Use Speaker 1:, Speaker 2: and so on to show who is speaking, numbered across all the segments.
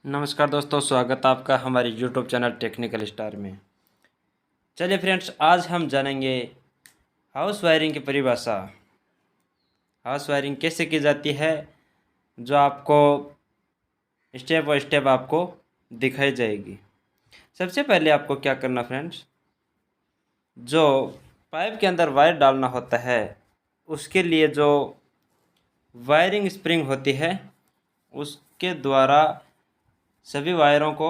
Speaker 1: नमस्कार दोस्तों, स्वागत आपका हमारे YouTube चैनल टेक्निकल स्टार में। चलिए फ्रेंड्स, आज हम जानेंगे हाउस वायरिंग की परिभाषा। हाउस वायरिंग कैसे की जाती है, जो आपको स्टेप बाय स्टेप आपको दिखाई जाएगी। सबसे पहले आपको क्या करना फ्रेंड्स, जो पाइप के अंदर वायर डालना होता है उसके लिए जो वायरिंग स्प्रिंग होती है उसके द्वारा सभी वायरों को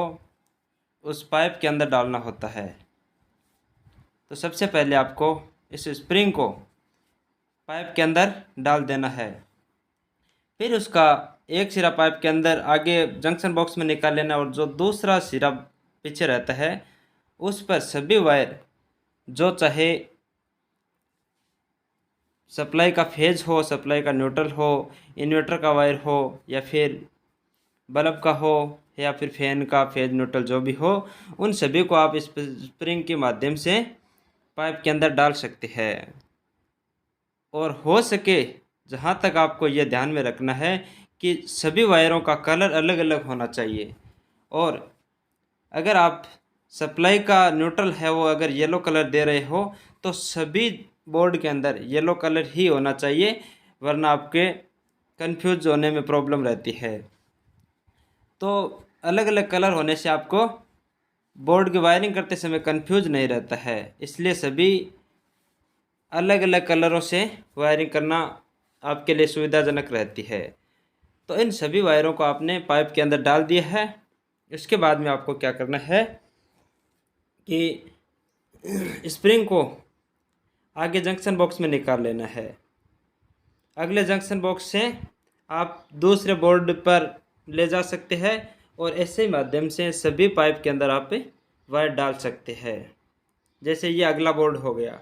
Speaker 1: उस पाइप के अंदर डालना होता है। तो सबसे पहले आपको इस स्प्रिंग को पाइप के अंदर डाल देना है। फिर उसका एक सिरा पाइप के अंदर आगे जंक्शन बॉक्स में निकाल लेना और जो दूसरा सिरा पीछे रहता है उस पर सभी वायर, जो चाहे सप्लाई का फेज हो, सप्लाई का न्यूट्रल हो, इन्वर्टर का वायर हो, या फिर बल्ब का हो, या फिर फैन का फेज न्यूट्रल जो भी हो, उन सभी को आप इस स्प्रिंग के माध्यम से पाइप के अंदर डाल सकते हैं। और हो सके जहाँ तक आपको ये ध्यान में रखना है कि सभी वायरों का कलर अलग अलग होना चाहिए। और अगर आप सप्लाई का न्यूट्रल है वो अगर येलो कलर दे रहे हो तो सभी बोर्ड के अंदर येलो कलर ही होना चाहिए, वरना आपके कंफ्यूज होने में प्रॉब्लम रहती है। तो अलग अलग कलर होने से आपको बोर्ड की वायरिंग करते समय कंफ्यूज नहीं रहता है, इसलिए सभी अलग अलग कलरों से वायरिंग करना आपके लिए सुविधाजनक रहती है। तो इन सभी वायरों को आपने पाइप के अंदर डाल दिया है। इसके बाद में आपको क्या करना है कि स्प्रिंग को आगे जंक्शन बॉक्स में निकाल लेना है। अगले जंक्शन बॉक्स से आप दूसरे बोर्ड पर ले जा सकते हैं और ऐसे माध्यम से सभी पाइप के अंदर आप वायर डाल सकते हैं। जैसे ये अगला बोर्ड हो गया,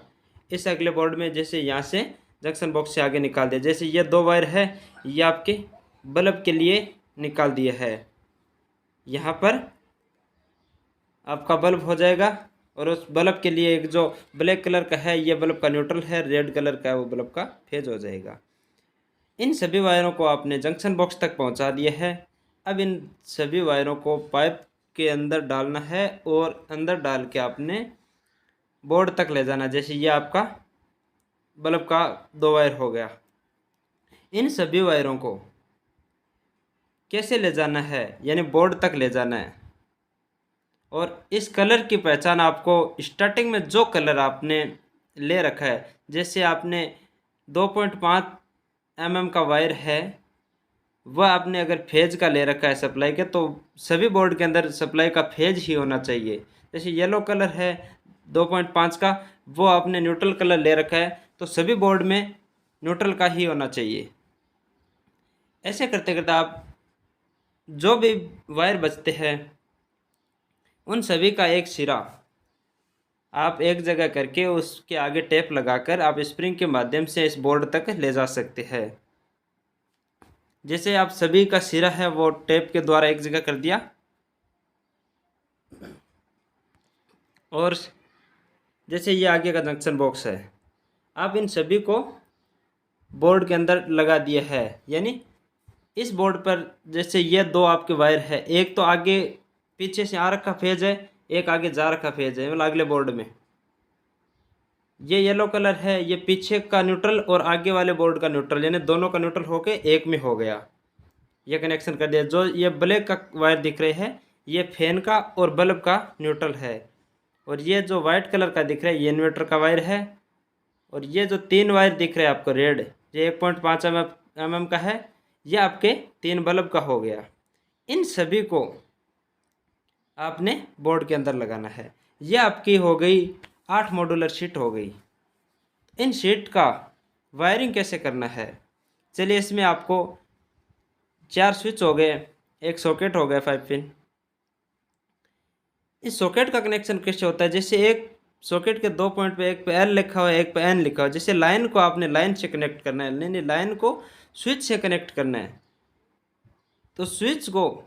Speaker 1: इस अगले बोर्ड में जैसे यहाँ से जंक्शन बॉक्स से आगे निकाल दिया। जैसे ये दो वायर है, ये आपके बल्ब के लिए निकाल दिया है। यहाँ पर आपका बल्ब हो जाएगा और उस बल्ब के लिए एक जो ब्लैक कलर का है ये बल्ब का न्यूट्रल है, रेड कलर का है वो बल्ब का फेज हो जाएगा। इन सभी वायरों को आपने जंक्शन बॉक्स तक पहुँचा दिया है। अब इन सभी वायरों को पाइप के अंदर डालना है और अंदर डाल के आपने बोर्ड तक ले जाना। जैसे ये आपका बल्ब का दो वायर हो गया। इन सभी वायरों को कैसे ले जाना है, यानी बोर्ड तक ले जाना है। और इस कलर की पहचान आपको स्टार्टिंग में जो कलर आपने ले रखा है, जैसे आपने 2.5 mm का वायर है वह आपने अगर फेज का ले रखा है सप्लाई के, तो सभी बोर्ड के अंदर सप्लाई का फेज ही होना चाहिए। जैसे येलो कलर है 2.5 का, वो आपने न्यूट्रल कलर ले रखा है तो सभी बोर्ड में न्यूट्रल का ही होना चाहिए। ऐसे करते करते आप जो भी वायर बचते हैं उन सभी का एक सिरा आप एक जगह करके उसके आगे टेप लगाकर आप स्प्रिंग के माध्यम से इस बोर्ड तक ले जा सकते हैं। जैसे आप सभी का सिरा है वो टेप के द्वारा एक जगह कर दिया और जैसे ये आगे का जंक्शन बॉक्स है, आप इन सभी को बोर्ड के अंदर लगा दिया है। यानी इस बोर्ड पर जैसे ये दो आपके वायर है, एक तो आगे पीछे से आ रखा फेज है, एक आगे जा रखा फेज है, मतलब अगले बोर्ड में ये येलो कलर है, ये पीछे का न्यूट्रल और आगे वाले बोर्ड का न्यूट्रल, यानी दोनों का न्यूट्रल होके एक में हो गया। ये कनेक्शन कर दिया। जो ये ब्लैक का वायर दिख रहे हैं ये फैन का और बल्ब का न्यूट्रल है, और ये जो वाइट कलर का दिख रहा है ये इन्वर्टर का वायर है, और ये जो तीन वायर दिख रहे हैं आपको रेड, ये 1.5 mm का है, ये आपके तीन बल्ब का हो गया। इन सभी को आपने बोर्ड के अंदर लगाना है। ये आपकी हो गई 8 मॉड्यूलर शीट हो गई। इन शीट का वायरिंग कैसे करना है, चलिए इसमें आपको 4 स्विच हो गए, एक सॉकेट हो गया 5 पिन। इस सॉकेट का कनेक्शन कैसे होता है, जैसे एक सॉकेट के 2 पॉइंट पे एक पे एल लिखा हुआ है एक पे एन लिखा हुआ है। जैसे लाइन को आपने लाइन से कनेक्ट करना है, नहीं लाइन को स्विच से कनेक्ट करना है, तो स्विच को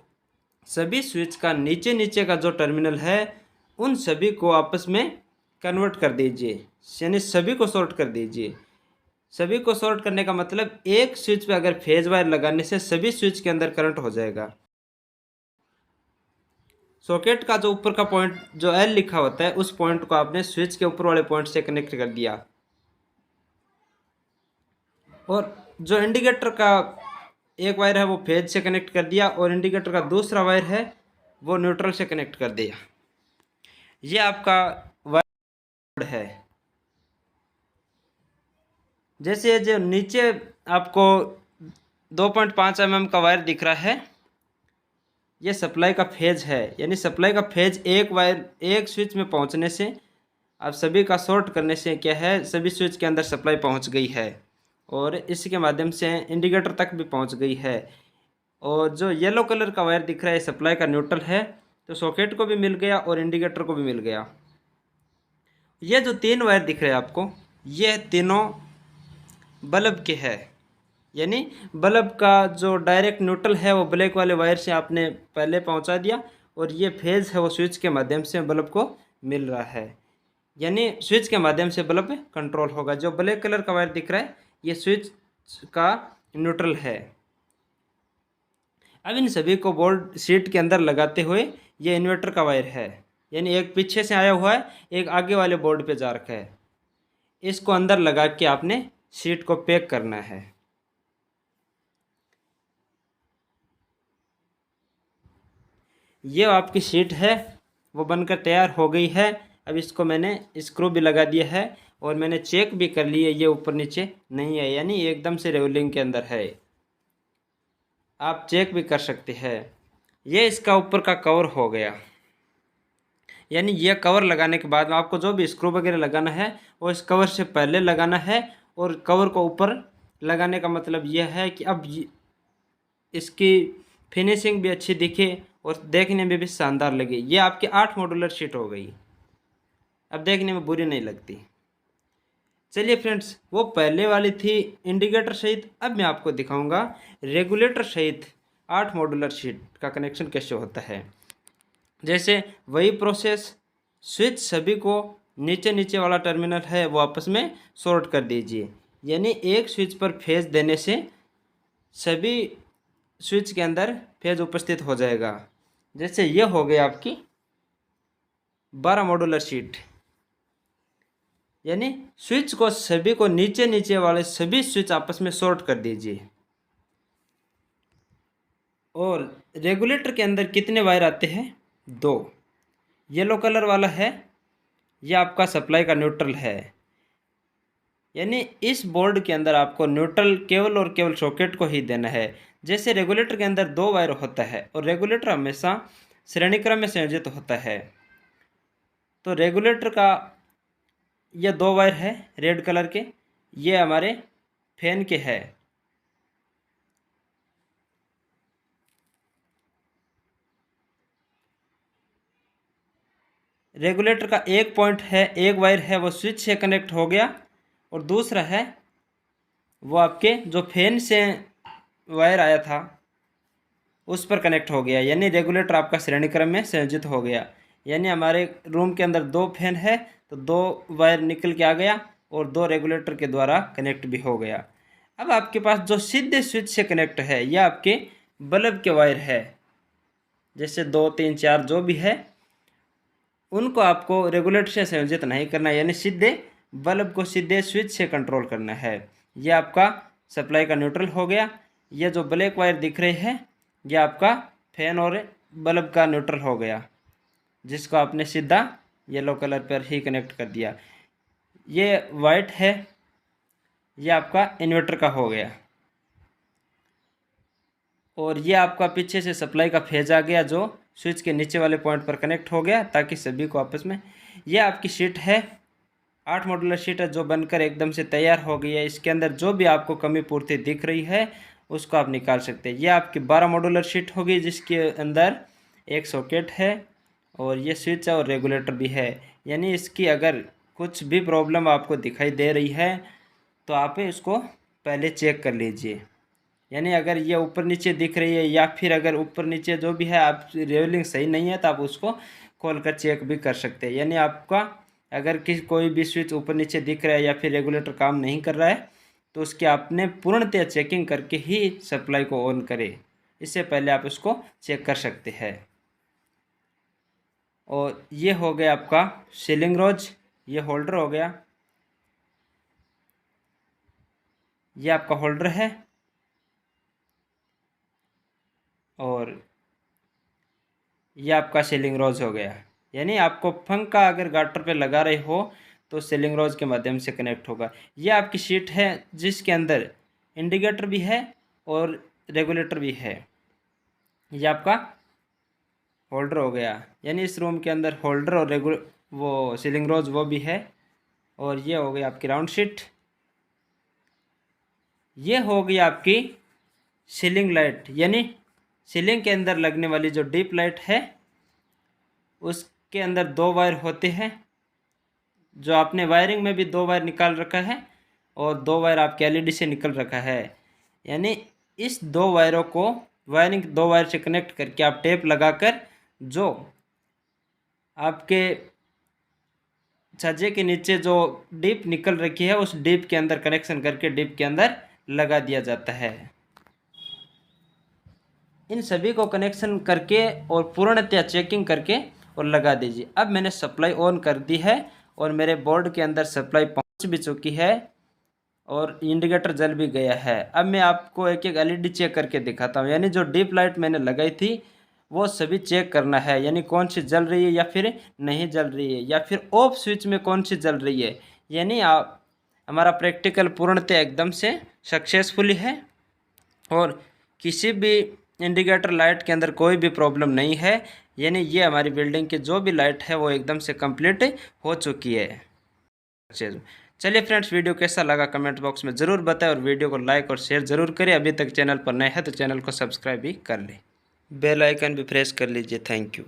Speaker 1: सभी स्विच का नीचे नीचे का जो टर्मिनल है उन सभी को आपस में कन्वर्ट कर दीजिए, यानी सभी को शॉर्ट कर दीजिए। सभी को शॉर्ट करने का मतलब एक स्विच पे अगर फेज वायर लगाने से सभी स्विच के अंदर करंट हो जाएगा। सॉकेट का जो ऊपर का पॉइंट जो एल लिखा होता है उस पॉइंट को आपने स्विच के ऊपर वाले पॉइंट से कनेक्ट कर दिया, और जो इंडिकेटर का एक वायर है वो फेज से कनेक्ट कर दिया, और इंडिकेटर का दूसरा वायर है वो न्यूट्रल से कनेक्ट कर दिया। ये आपका वायर है। जैसे जो नीचे आपको 2.5 mm का वायर दिख रहा है, ये सप्लाई का फेज है, यानी सप्लाई का फेज एक वायर एक स्विच में पहुंचने से, अब सभी का शॉर्ट करने से क्या है, सभी स्विच के अंदर सप्लाई पहुंच गई है और इसके माध्यम से इंडिकेटर तक भी पहुंच गई है। और जो येलो कलर का वायर दिख रहा है सप्लाई का न्यूट्रल है, तो सॉकेट को भी मिल गया और इंडिकेटर को भी मिल गया। ये जो 3 वायर दिख रहे हैं आपको, ये तीनों बल्ब के है, यानी बल्ब का जो डायरेक्ट न्यूट्रल है वो ब्लैक वाले वायर से आपने पहले पहुंचा दिया, और ये फेज है वो स्विच के माध्यम से बल्ब को मिल रहा है, यानी स्विच के माध्यम से बल्ब कंट्रोल होगा। जो ब्लैक कलर का वायर दिख रहा है ये स्विच का न्यूट्रल है। अब इन सभी को बोर्ड शीट के अंदर लगाते हुए ये इन्वर्टर का वायर है, यानी एक पीछे से आया हुआ है, एक आगे वाले बोर्ड पे जा रखा है। इसको अंदर लगा के आपने शीट को पैक करना है। ये आपकी शीट है वो बनकर तैयार हो गई है। अब इसको मैंने स्क्रू भी लगा दिया है और मैंने चेक भी कर लिया, ये ऊपर नीचे नहीं है, यानी एकदम से रेवलिंग के अंदर है। आप चेक भी कर सकते हैं। ये इसका ऊपर का कवर हो गया, यानी ये कवर लगाने के बाद में आपको जो भी स्क्रू वगैरह लगाना है वो इस कवर से पहले लगाना है, और कवर को ऊपर लगाने का मतलब यह है कि अब इसकी फिनिशिंग भी अच्छी दिखे और देखने में भी शानदार लगे। ये आपकी 8 मॉड्यूलर शीट हो गई, अब देखने में बुरी नहीं लगती। चलिए फ्रेंड्स, वो पहले वाली थी इंडिकेटर सहित, अब मैं आपको दिखाऊंगा रेगुलेटर सहित 8 मॉड्यूलर शीट का कनेक्शन कैसे होता है। जैसे वही प्रोसेस, स्विच सभी को नीचे नीचे वाला टर्मिनल है वो आपस में शॉर्ट कर दीजिए, यानी एक स्विच पर फेज देने से सभी स्विच के अंदर फेज उपस्थित हो जाएगा। जैसे ये हो गई आपकी 12 मॉड्यूलर शीट, यानी स्विच को सभी को नीचे नीचे वाले सभी स्विच आपस में शॉर्ट कर दीजिए। और रेगुलेटर के अंदर कितने वायर आते हैं? 2। येलो कलर वाला है ये आपका सप्लाई का न्यूट्रल है, यानी इस बोर्ड के अंदर आपको न्यूट्रल केवल और केवल सॉकेट को ही देना है। जैसे रेगुलेटर के अंदर 2 वायर होता है और रेगुलेटर हमेशा श्रेणी क्रम में संयोजित होता है, तो रेगुलेटर का ये 2 वायर है रेड कलर के, ये हमारे फैन के है। रेगुलेटर का एक पॉइंट है, एक वायर है वो स्विच से कनेक्ट हो गया, और दूसरा है वो आपके जो फैन से वायर आया था उस पर कनेक्ट हो गया, यानी रेगुलेटर आपका श्रेणी क्रम में संयोजित हो गया। यानी हमारे रूम के अंदर 2 फैन है तो 2 वायर निकल के आ गया और 2 रेगुलेटर के द्वारा कनेक्ट भी हो गया। अब आपके पास जो सीधे स्विच से कनेक्ट है यह आपके बल्ब के वायर है, जैसे 2, 3, 4 जो भी है उनको आपको रेगुलेटर से संयोजित नहीं करना, यानी सीधे बल्ब को सीधे स्विच से कंट्रोल करना है। यह आपका सप्लाई का न्यूट्रल हो गया। ये जो ब्लैक वायर दिख रहे हैं यह आपका फैन और बल्ब का न्यूट्रल हो गया, जिसको आपने सीधा येलो कलर पर ही कनेक्ट कर दिया। ये वाइट है ये आपका इन्वर्टर का हो गया, और ये आपका पीछे से सप्लाई का फेज आ गया जो स्विच के नीचे वाले पॉइंट पर कनेक्ट हो गया ताकि सभी को आपस में। ये आपकी शीट है 8 मॉड्यूलर शीट है जो बनकर एकदम से तैयार हो गई है। इसके अंदर जो भी आपको कमी पूर्ति दिख रही है उसको आप निकाल सकते हैं। ये आपकी 12 मॉड्यूलर शीट होगी जिसके अंदर एक सॉकेट है और ये स्विच और रेगुलेटर भी है, यानी इसकी अगर कुछ भी प्रॉब्लम आपको दिखाई दे रही है तो आप इसको पहले चेक कर लीजिए। यानी अगर ये ऊपर नीचे दिख रही है या फिर अगर ऊपर नीचे जो भी है आप रेवलिंग सही नहीं है तो आप उसको खोल कर चेक भी कर सकते हैं। यानी आपका अगर कोई भी स्विच ऊपर नीचे दिख रहा है या फिर रेगुलेटर काम नहीं कर रहा है तो उसकी आपने पूर्णतः चेकिंग करके ही सप्लाई को ऑन करें, इससे पहले आप उसको चेक कर सकते हैं। और ये हो गया आपका सीलिंग रोज, ये होल्डर हो गया, ये आपका होल्डर है। और ये आपका सीलिंग रोज हो गया, यानी आपको पंखा अगर गाटर पे लगा रहे हो तो सीलिंग रोज के माध्यम से कनेक्ट होगा। ये आपकी शीट है जिसके अंदर इंडिकेटर भी है और रेगुलेटर भी है। ये आपका होल्डर हो गया, यानी इस रूम के अंदर होल्डर और वो सीलिंग रोज वो भी है। और ये हो गई आपकी राउंड शीट। ये हो गई आपकी सीलिंग लाइट, यानी सीलिंग के अंदर लगने वाली जो डीप लाइट है उसके अंदर 2 वायर होते हैं, जो आपने वायरिंग में भी 2 वायर निकाल रखा है और 2 वायर आपके एलईडी से निकल रखा है। यानी इस 2 वायरों को वायरिंग 2 वायर से कनेक्ट करके आप टेप लगाकर जो आपके छज्जे के नीचे जो डीप निकल रखी है उस डीप के अंदर कनेक्शन करके डीप के अंदर लगा दिया जाता है। इन सभी को कनेक्शन करके और पूर्णतः चेकिंग करके और लगा दीजिए। अब मैंने सप्लाई ऑन कर दी है और मेरे बोर्ड के अंदर सप्लाई पहुंच भी चुकी है और इंडिकेटर जल भी गया है। अब मैं आपको एक एक एलईडी चेक करके दिखाता हूँ, यानी जो डीप लाइट मैंने लगाई थी वो सभी चेक करना है, यानी कौन सी जल रही है या फिर नहीं जल रही है, या फिर ऑफ स्विच में कौन सी जल रही है। यानी आप हमारा प्रैक्टिकल पूर्णतः एकदम से सक्सेसफुली है और किसी भी इंडिकेटर लाइट के अंदर कोई भी प्रॉब्लम नहीं है। यानी ये हमारी बिल्डिंग की जो भी लाइट है वो एकदम से कंप्लीट हो चुकी है। चलिए फ्रेंड्स, वीडियो कैसा लगा कमेंट बॉक्स में ज़रूर बताएं और वीडियो को लाइक और शेयर ज़रूर करें। अभी तक चैनल पर नए हैं तो चैनल को सब्सक्राइब भी कर लें, बेल आइकन भी प्रेस कर लीजिए। Thank you.